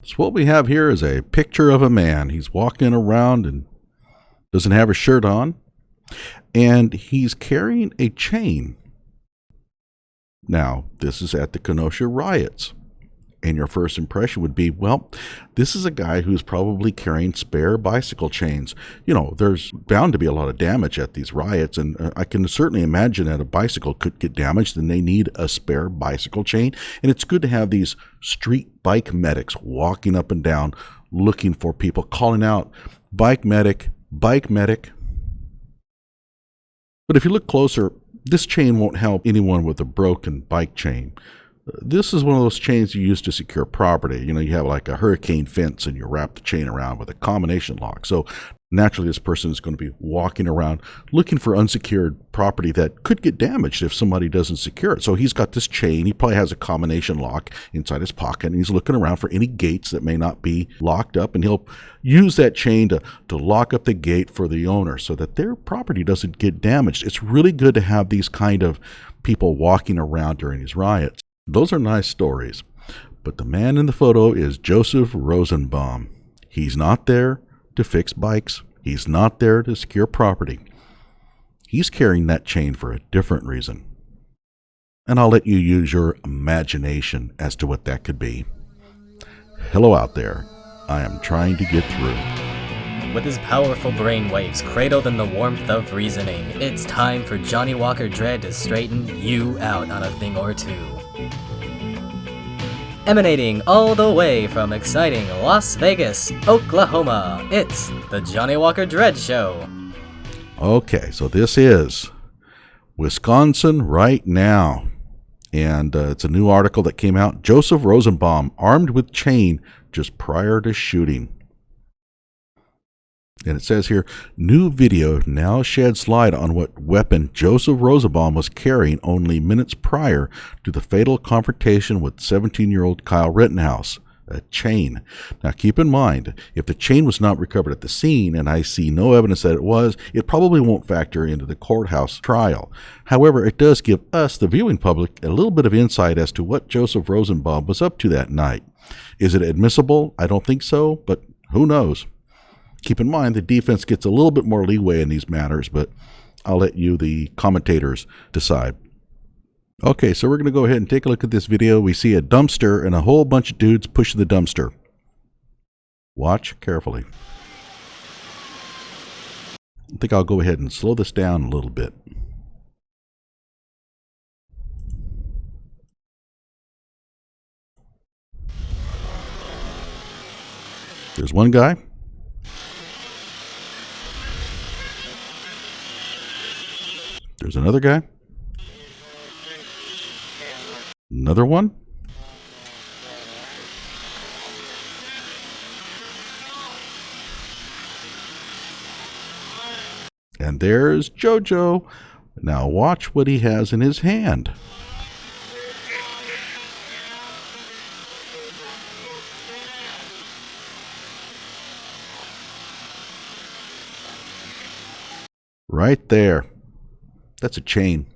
So what we have here is a picture of a man. He's walking around and doesn't have a shirt on, and he's carrying a chain. Now, this is at the Kenosha riots, and your first impression would be, well, this is a guy who's probably carrying spare bicycle chains. You know, there's bound to be a lot of damage at these riots, and I can certainly imagine that a bicycle could get damaged, and they need a spare bicycle chain. And it's good to have these street bike medics walking up and down looking for people, calling out, bike medic, bike medic. But if you look closer, this chain won't help anyone with a broken bike chain. This is one of those chains you use to secure property. You know, you have like a hurricane fence and you wrap the chain around with a combination lock. So naturally, this person is going to be walking around looking for unsecured property that could get damaged if somebody doesn't secure it. So he's got this chain. He probably has a combination lock inside his pocket, and he's looking around for any gates that may not be locked up, and he'll use that chain to lock up the gate for the owner so that their property doesn't get damaged. It's really good to have these kind of people walking around during these riots. Those are nice stories. But the man in the photo is Joseph Rosenbaum. He's not there to fix bikes. He's not there to secure property. He's carrying that chain for a different reason. And I'll let you use your imagination as to what that could be. Hello out there. I am trying to get through. With his powerful brainwaves cradled in the warmth of reasoning, it's time for Johnnie Walker Dread to straighten you out on a thing or two. Emanating all the way from exciting Las Vegas, Oklahoma, it's the Johnnie Walker Dread Show. Okay, so this is Wisconsin right now. And it's a new article that came out. Joseph Rosenbaum, armed with chain just prior to shooting. And it says here, new video now sheds light on what weapon Joseph Rosenbaum was carrying only minutes prior to the fatal confrontation with 17-year-old Kyle Rittenhouse, a chain. Now keep in mind, if the chain was not recovered at the scene, and I see no evidence that it was, it probably won't factor into the courthouse trial. However, it does give us, the viewing public, a little bit of insight as to what Joseph Rosenbaum was up to that night. Is it admissible? I don't think so, but who knows? Keep in mind, the defense gets a little bit more leeway in these matters, but I'll let you, the commentators, decide. Okay, so we're going to go ahead and take a look at this video. We see a dumpster and a whole bunch of dudes pushing the dumpster. Watch carefully. I think I'll go ahead and slow this down a little bit. There's one guy. There's another guy. Another one. And there's Jojo. Now watch what he has in his hand. Right there. That's a chain.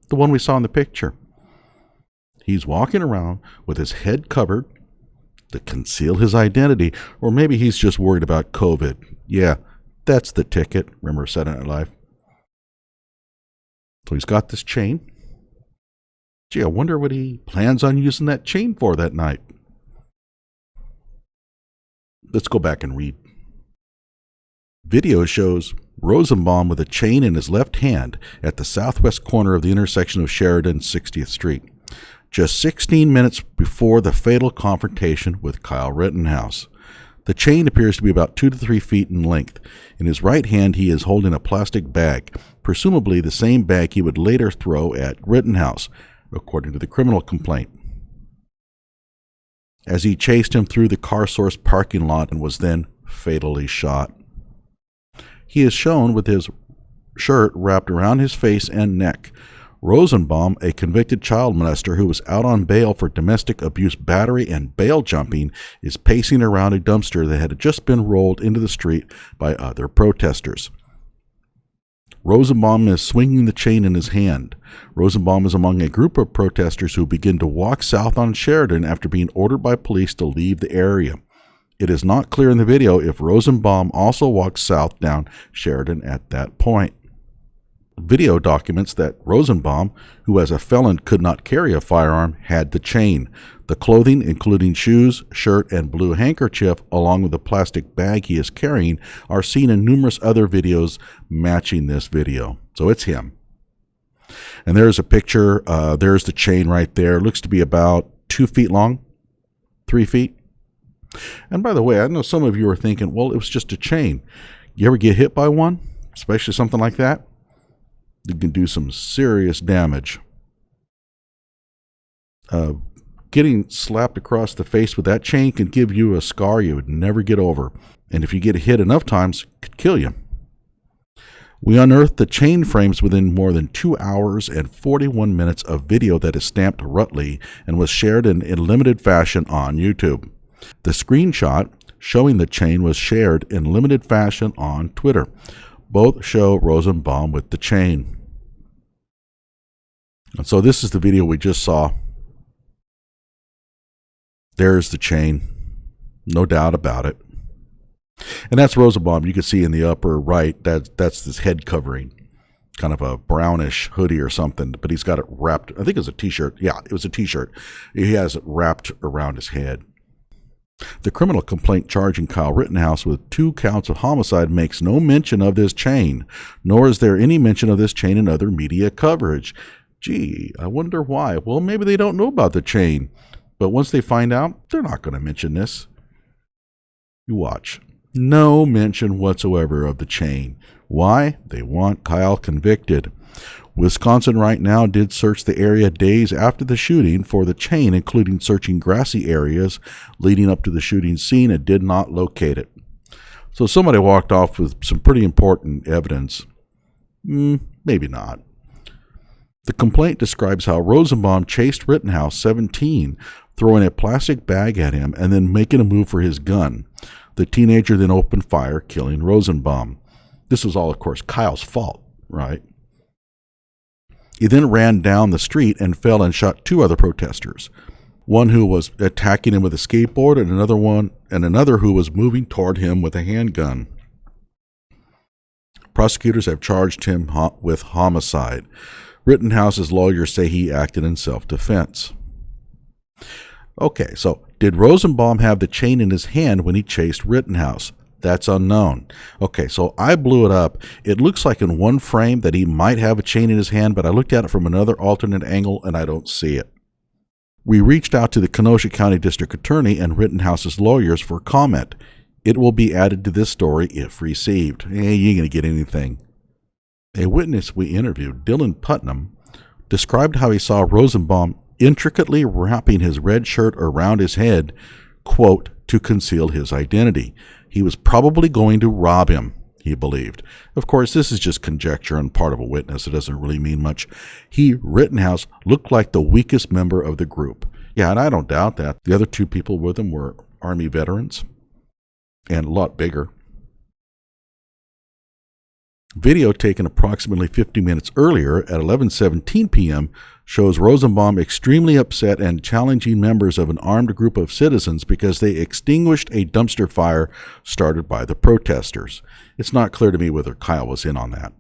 The one we saw in the picture. He's walking around with his head covered to conceal his identity. Or maybe he's just worried about COVID. Yeah, that's the ticket. Remember Saturday Night Live? So he's got this chain. Gee, I wonder what he plans on using that chain for that night. Let's go back and read. Video shows Rosenbaum with a chain in his left hand at the southwest corner of the intersection of Sheridan and 60th Street, just 16 minutes before the fatal confrontation with Kyle Rittenhouse. The chain appears to be about 2 to 3 feet in length. In his right hand, he is holding a plastic bag, presumably the same bag he would later throw at Rittenhouse, according to the criminal complaint, as he chased him through the CarSource parking lot and was then fatally shot. He is shown with his shirt wrapped around his face and neck. Rosenbaum, a convicted child molester who was out on bail for domestic abuse battery and bail jumping, is pacing around a dumpster that had just been rolled into the street by other protesters. Rosenbaum is swinging the chain in his hand. Rosenbaum is among a group of protesters who begin to walk south on Sheridan after being ordered by police to leave the area. It is not clear in the video if Rosenbaum also walked south down Sheridan at that point. Video documents that Rosenbaum, who as a felon could not carry a firearm, had the chain. The clothing, including shoes, shirt, and blue handkerchief, along with the plastic bag he is carrying, are seen in numerous other videos matching this video. So it's him. And there's a picture. There's the chain right there. It looks to be about 2 feet long, 3 feet. And by the way, I know some of you are thinking, well, it was just a chain. You ever get hit by one, especially something like that? You can do some serious damage. Getting slapped across the face with that chain can give you a scar you would never get over. And if you get hit enough times, it could kill you. We unearthed the chain frames within more than 2 hours and 41 minutes of video that is stamped Rutley and was shared in limited fashion on YouTube. The screenshot showing the chain was shared in limited fashion on Twitter. Both show Rosenbaum with the chain. And so this is the video we just saw. There's the chain. No doubt about it. And that's Rosenbaum. You can see in the upper right, that's this head covering. Kind of a brownish hoodie or something, but he's got it wrapped. I think it was a t-shirt. Yeah, it was a t-shirt. He has it wrapped around his head. The criminal complaint charging Kyle Rittenhouse with 2 counts of homicide makes no mention of this chain, nor is there any mention of this chain in other media coverage. Gee, I wonder why. Well, maybe they don't know about the chain, but once they find out, they're not going to mention this. You watch. No mention whatsoever of the chain. Why? They want Kyle convicted. Wisconsin Right Now did search the area days after the shooting for the chain, including searching grassy areas leading up to the shooting scene, and did not locate it. So somebody walked off with some pretty important evidence. Maybe not. The complaint describes how Rosenbaum chased Rittenhouse, 17, throwing a plastic bag at him and then making a move for his gun. The teenager then opened fire, killing Rosenbaum. This was all, of course, Kyle's fault, right? He then ran down the street and fell and shot 2 other protesters. One who was attacking him with a skateboard and another who was moving toward him with a handgun. Prosecutors have charged him with homicide. Rittenhouse's lawyers say he acted in self-defense. Okay, so did Rosenbaum have the chain in his hand when he chased Rittenhouse? That's unknown. Okay, so I blew it up. It looks like in one frame that he might have a chain in his hand, but I looked at it from another alternate angle and I don't see it. We reached out to the Kenosha County District Attorney and Rittenhouse's lawyers for comment. It will be added to this story if received. Hey, you ain't going to get anything. A witness we interviewed, Dylan Putnam, described how he saw Rosenbaum intricately wrapping his red shirt around his head, quote, to conceal his identity. He was probably going to rob him, he believed. Of course, this is just conjecture on part of a witness. It doesn't really mean much. He, Rittenhouse, looked like the weakest member of the group. Yeah, and I don't doubt that. The other 2 people with him were Army veterans and a lot bigger. Video taken approximately 50 minutes earlier at 11:17 p.m. shows Rosenbaum extremely upset and challenging members of an armed group of citizens because they extinguished a dumpster fire started by the protesters. It's not clear to me whether Kyle was in on that.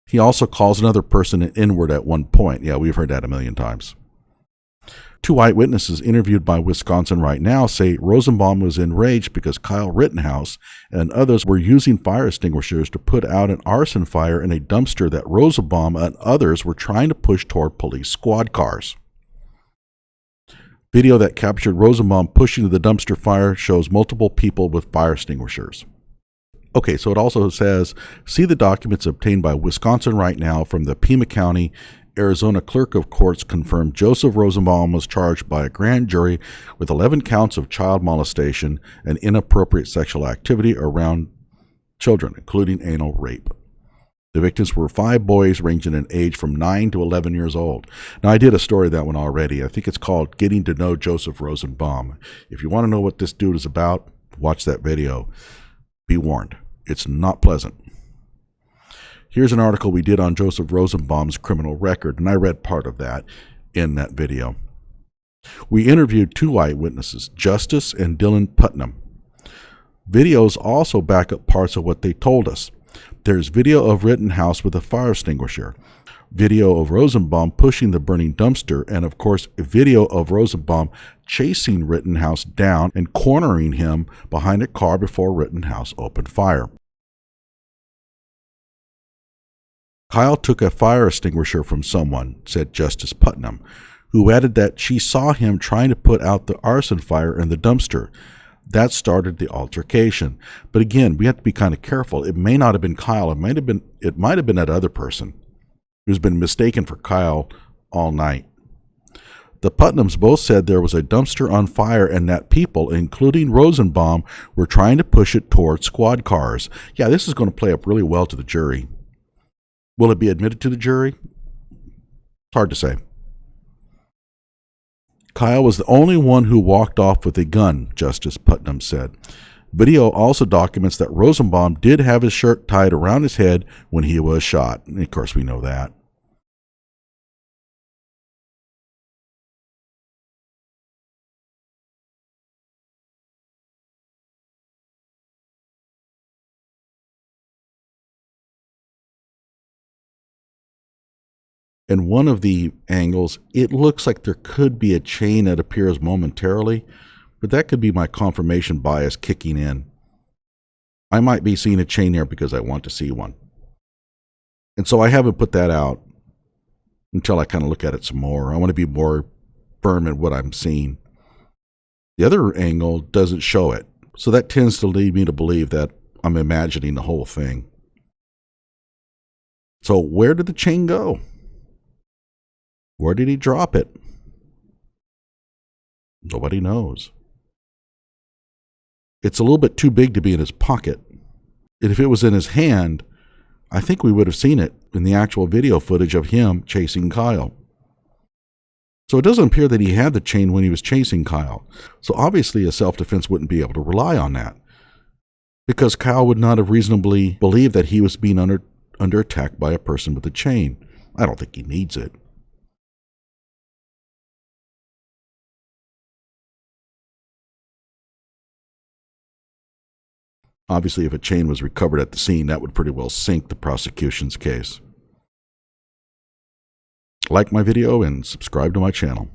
He also calls another person an N-word at one point. Yeah, we've heard that a million times. 2 eyewitnesses interviewed by Wisconsin Right Now say Rosenbaum was enraged because Kyle Rittenhouse and others were using fire extinguishers to put out an arson fire in a dumpster that Rosenbaum and others were trying to push toward police squad cars. Video that captured Rosenbaum pushing the dumpster fire shows multiple people with fire extinguishers. Okay, so it also says, see the documents obtained by Wisconsin Right Now from the Pima County Arizona Clerk of Courts confirmed Joseph Rosenbaum was charged by a grand jury with 11 counts of child molestation and inappropriate sexual activity around children, including anal rape. The victims were 5 boys ranging in age from 9 to 11 years old. Now, I did a story of that one already. I think it's called Getting to Know Joseph Rosenbaum. If you want to know what this dude is about, watch that video. Be warned, it's not pleasant. Here's an article we did on Joseph Rosenbaum's criminal record, and I read part of that in that video. We interviewed two eyewitnesses, Justice and Dylan Putnam. Videos also back up parts of what they told us. There's video of Rittenhouse with a fire extinguisher, video of Rosenbaum pushing the burning dumpster, and of course, a video of Rosenbaum chasing Rittenhouse down and cornering him behind a car before Rittenhouse opened fire. Kyle took a fire extinguisher from someone, said Justice Putnam, who added that she saw him trying to put out the arson fire in the dumpster. That started the altercation. But again, we have to be kind of careful. It may not have been Kyle. It might have been that other person who's been mistaken for Kyle all night. The Putnams both said there was a dumpster on fire and that people, including Rosenbaum, were trying to push it toward squad cars. Yeah, this is going to play up really well to the jury. Will it be admitted to the jury? It's hard to say. Kyle was the only one who walked off with a gun, Justice Putnam said. Video also documents that Rosenbaum did have his shirt tied around his head when he was shot. And of course, we know that. In one of the angles, it looks like there could be a chain that appears momentarily, but that could be my confirmation bias kicking in. I might be seeing a chain there because I want to see one. And so I haven't put that out until I kind of look at it some more. I want to be more firm in what I'm seeing. The other angle doesn't show it, so that tends to lead me to believe that I'm imagining the whole thing. So where did the chain go? Where did he drop it? Nobody knows. It's a little bit too big to be in his pocket. And if it was in his hand, I think we would have seen it in the actual video footage of him chasing Kyle. So it doesn't appear that he had the chain when he was chasing Kyle. So obviously a self-defense wouldn't be able to rely on that, because Kyle would not have reasonably believed that he was being under attack by a person with a chain. I don't think he needs it. Obviously, if a chain was recovered at the scene, that would pretty well sink the prosecution's case. Like my video and subscribe to my channel.